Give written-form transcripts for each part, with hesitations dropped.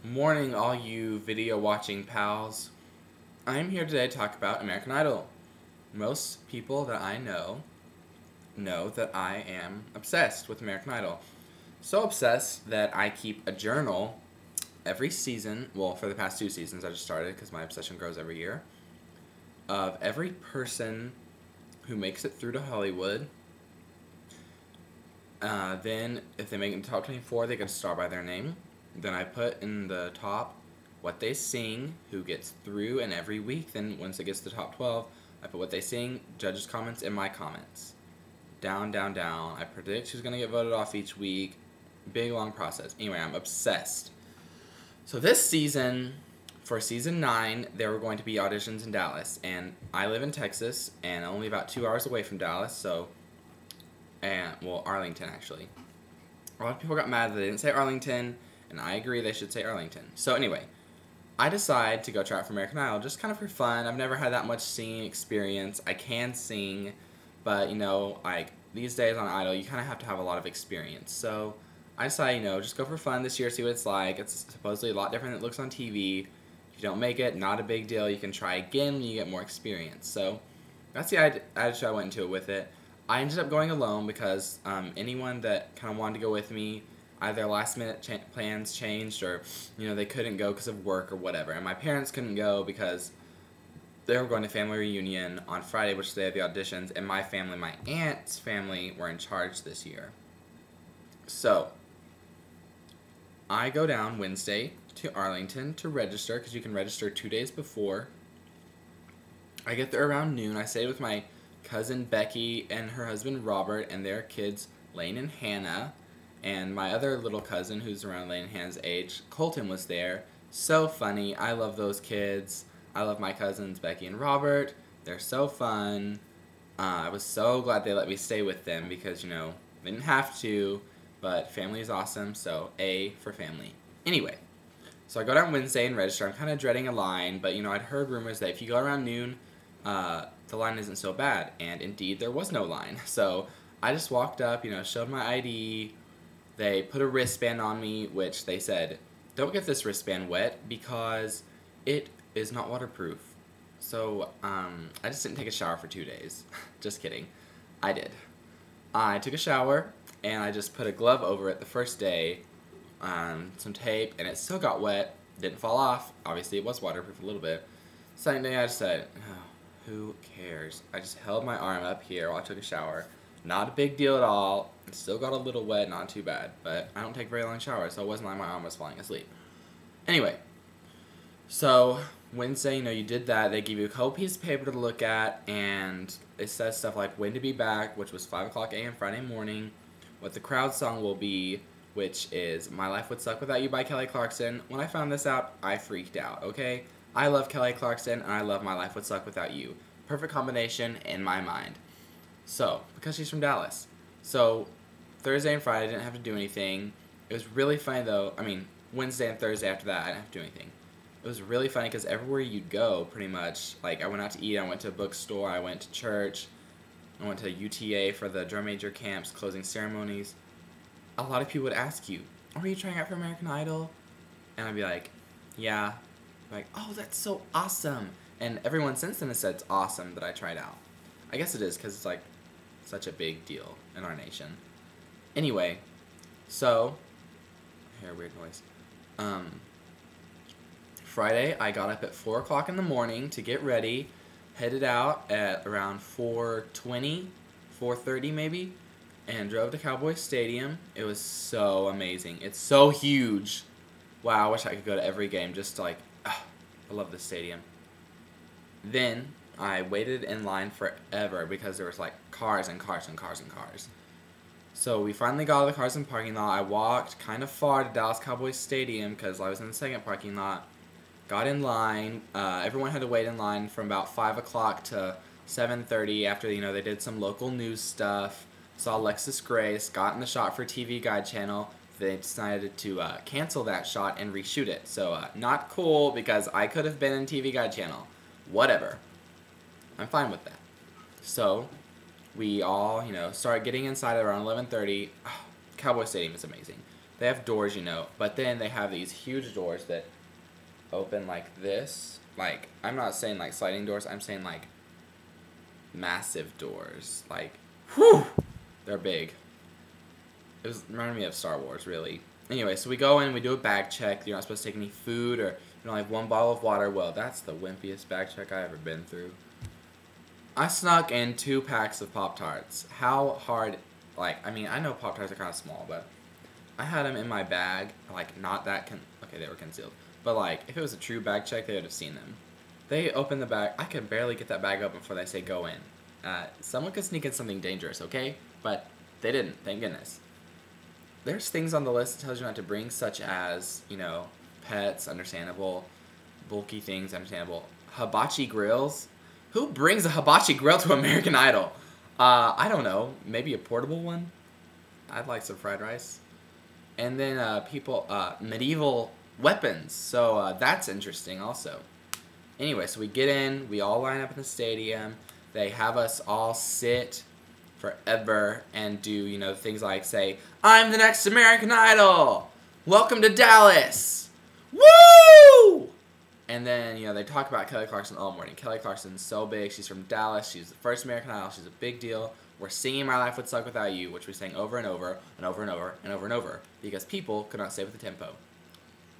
Morning, all you video watching pals. I'm here today to talk about American Idol. Most people that I know that I am obsessed with American Idol. So obsessed that I keep a journal every season, well, for the past 2 seasons I just started because my obsession grows every year, of every person who makes it through to Hollywood. Then, if they make it in the top 24, they get a star by their name. Then I put in the top what they sing, who gets through, and every week, then once it gets to the top 12, I put what they sing, judges' comments, and my comments. Down, down, down. I predict who's going to get voted off each week. Big, long process. Anyway, I'm obsessed. So this season, for season 9, there were going to be auditions in Dallas. And I live in Texas, and only about 2 hours away from Dallas, so... well, Arlington, actually. A lot of people got mad that they didn't say Arlington, and I agree they should say Arlington. So anyway, I decide to go try out for American Idol just kind of for fun. I've never had that much singing experience. I can sing, but, like, these days on Idol, you kind of have to have a lot of experience. So I decided, just go for fun this year, see what it's like. It's supposedly a lot different than it looks on TV. If you don't make it, not a big deal. You can try again when you get more experience. So that's the attitude I went into it with it. I ended up going alone because anyone that kind of wanted to go with me, either last-minute plans changed or, they couldn't go because of work or whatever. And my parents couldn't go because they were going to family reunion on Friday, which they had the auditions, and my family, my aunt's family, were in charge this year. So I go down Wednesday to Arlington to register because you can register 2 days before. I get there around noon. I stayed with my cousin Becky and her husband Robert and their kids Lane and Hannah, and my other little cousin who's around Lane and Hannah's age, Colton, was there. So funny. I love those kids. I love my cousins Becky and Robert. They're so fun. I was so glad they let me stay with them because, they didn't have to, but family is awesome, so A for family. Anyway, so I go down Wednesday and register. I'm kind of dreading a line, but, I'd heard rumors that if you go around noon, the line isn't so bad, and indeed there was no line. So I just walked up, showed my ID. They put a wristband on me, which they said, don't get this wristband wet because it is not waterproof. So I just didn't take a shower for 2 days. Just kidding. I did. I took a shower, and I just put a glove over it the first day, some tape, and it still got wet. Didn't fall off. Obviously it was waterproof a little bit. Second day I just said, oh, who cares? I just held my arm up here while I took a shower. Not a big deal at all. It still got a little wet, not too bad. But I don't take very long showers, so it wasn't like my arm was falling asleep. Anyway, so Wednesday, you did that. They give you a couple pieces of paper to look at, and it says stuff like when to be back, which was 5 o'clock a.m. Friday morning, what the crowd song will be, which is My Life Would Suck Without You by Kelly Clarkson. When I found this out, I freaked out, okay? I love Kelly Clarkson, and I love My Life Would Suck Without You. Perfect combination in my mind. So, because she's from Dallas. So, Thursday and Friday, I didn't have to do anything. It was really funny, though. I mean, Wednesday and Thursday after that, I didn't have to do anything. It was really funny because everywhere you'd go, pretty much, like, I went out to eat, I went to a bookstore, I went to church, I went to UTA for the drum major camps, closing ceremonies. A lot of people would ask you, are you trying out for American Idol? And I'd be like, yeah. Like, oh, that's so awesome. And everyone since then has said it's awesome that I tried out. I guess it is because it's, like, such a big deal in our nation. Anyway, so, I hear a weird noise. Friday, I got up at 4 o'clock in the morning to get ready, headed out at around 4:20, 4:30 maybe, and drove to Cowboy Stadium. It was so amazing. It's so huge. Wow, I wish I could go to every game just to, like, I love this stadium. Then I waited in line forever because there was like cars and cars and cars and cars. So we finally got all the cars in the parking lot. I walked kind of far to Dallas Cowboys Stadium because I was in the second parking lot. Got in line. Everyone had to wait in line from about 5 o'clock to 7:30 after, they did some local news stuff. Saw Alexis Grace, got in the shot for TV Guide channel. They decided to cancel that shot and reshoot it. So not cool because I could have been in TV Guide channel. Whatever. I'm fine with that. So we all, started getting inside at around 11:30. Cowboy Stadium is amazing. They have doors, you know, but then they have these huge doors that open like this. Like, I'm not saying like sliding doors, I'm saying like massive doors. Like, whew, they're big. It reminded me of Star Wars, really. Anyway, so we go in, we do a bag check. You're not supposed to take any food, or you only have one bottle of water. Well, that's the wimpiest bag check I've ever been through. I snuck in 2 packs of Pop-Tarts. How hard, like, I mean, I know Pop-Tarts are kind of small, but I had them in my bag, like, not that, okay, they were concealed. But, like, if it was a true bag check, they would have seen them. They opened the bag. I could barely get that bag open before they say go in. Someone could sneak in something dangerous, okay? But they didn't, thank goodness. There's things on the list that tells you not to bring, such as, you know, pets, understandable. Bulky things, understandable. Hibachi grills. Who brings a hibachi grill to American Idol? I don't know. Maybe a portable one? I'd like some fried rice. And then medieval weapons. So that's interesting also. Anyway, so we get in. We all line up in the stadium. They have us all sit forever and do, you know, things like say, I'm the next American Idol! Welcome to Dallas! Woo! And then, you know, they talk about Kelly Clarkson all morning. Kelly Clarkson's so big. She's from Dallas. She's the first American Idol. She's a big deal. We're singing My Life Would Suck Without You, which we sang over and over and over and over and over and over because people could not stay with the tempo.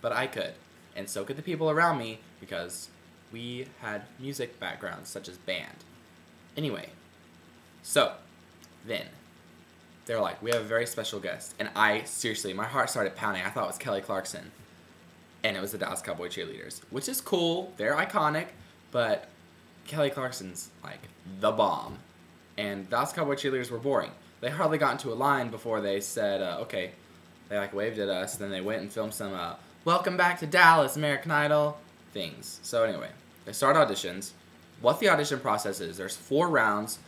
But I could. And so could the people around me because we had music backgrounds such as band. Anyway, so then they're like, we have a very special guest. And I, seriously, my heart started pounding. I thought it was Kelly Clarkson. And it was the Dallas Cowboy cheerleaders, which is cool. They're iconic, but Kelly Clarkson's like the bomb. And Dallas Cowboy cheerleaders were boring. They hardly got into a line before they said, okay. They like waved at us. Then they went and filmed some welcome back to Dallas, American Idol things. So anyway, they start auditions. What the audition process is, there's 4 rounds.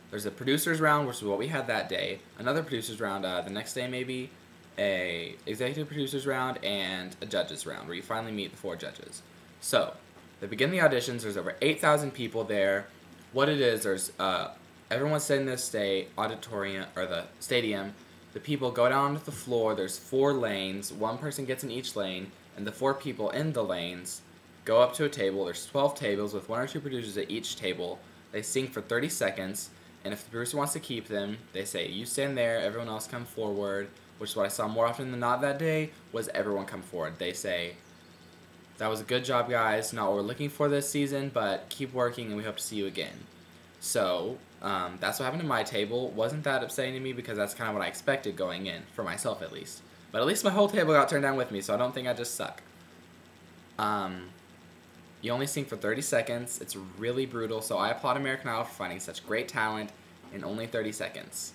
There's a producer's round, which is what we had that day. Another producer's round the next day maybe. A executive producer's round, and a judge's round, where you finally meet the 4 judges. So, they begin the auditions. There's over 8,000 people there. What it is, there's everyone's sitting in the auditorium, or the stadium. The people go down to the floor. There's 4 lanes. 1 person gets in each lane, and the 4 people in the lanes go up to a table. There's 12 tables with 1 or 2 producers at each table. They sing for 30 seconds, and if the producer wants to keep them, they say, you stand there, everyone else come forward. Which is what I saw more often than not that day, was everyone come forward. They say, that was a good job, guys. Not what we're looking for this season, but keep working and we hope to see you again. So, that's what happened to my table. Wasn't that upsetting to me because that's kind of what I expected going in, for myself at least. But at least my whole table got turned down with me, so I don't think I just suck. You only sing for 30 seconds. It's really brutal, so I applaud American Idol for finding such great talent in only 30 seconds.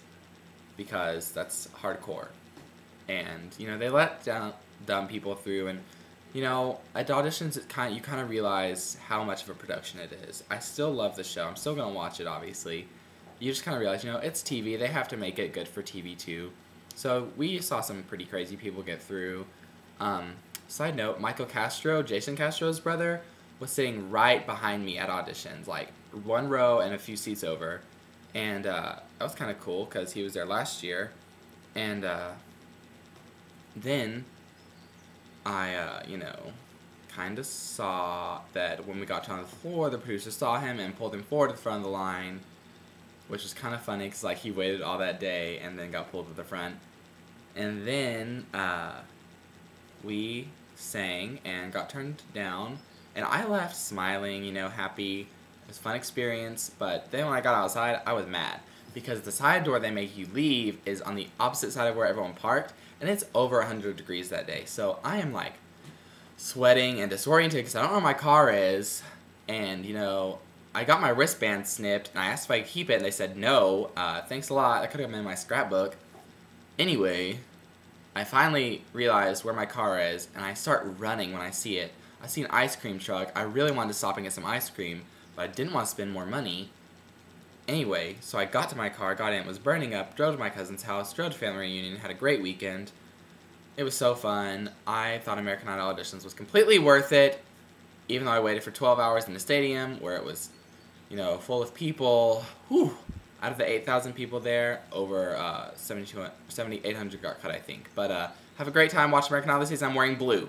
Because that's hardcore. And, you know, they let dumb people through, and, you know, at auditions, you kind of realize how much of a production it is. I still love the show. I'm still going to watch it, obviously. You just kind of realize, you know, it's TV. They have to make it good for TV, too. So, we saw some pretty crazy people get through. Side note, Michael Castro, Jason Castro's brother, was sitting right behind me at auditions, like, 1 row and a few seats over. And, that was kind of cool, because he was there last year. And, then I, you know, kind of saw that when we got on the floor, the producer saw him and pulled him forward to the front of the line, which was kind of funny because, like, he waited all that day and then got pulled to the front. And then we sang and got turned down, and I left smiling, you know, happy. It was a fun experience, but then when I got outside, I was mad because the side door they make you leave is on the opposite side of where everyone parked. And it's over 100 degrees that day. So I am like sweating and disoriented because I don't know where my car is. And, you know, I got my wristband snipped and I asked if I could keep it and they said no. Thanks a lot. I could have been in my scrapbook. Anyway, I finally realized where my car is and I start running when I see it. I see an ice cream truck. I really wanted to stop and get some ice cream, but I didn't want to spend more money. Anyway, so I got to my car, got in, it was burning up, drove to my cousin's house, drove to family reunion, had a great weekend. It was so fun. I thought American Idol Auditions was completely worth it, even though I waited for 12 hours in the stadium, where it was, you know, full of people. Whew! Out of the 8,000 people there, over 7,800 got cut, I think. But Have a great time. Watch American Oddities. I'm wearing blue.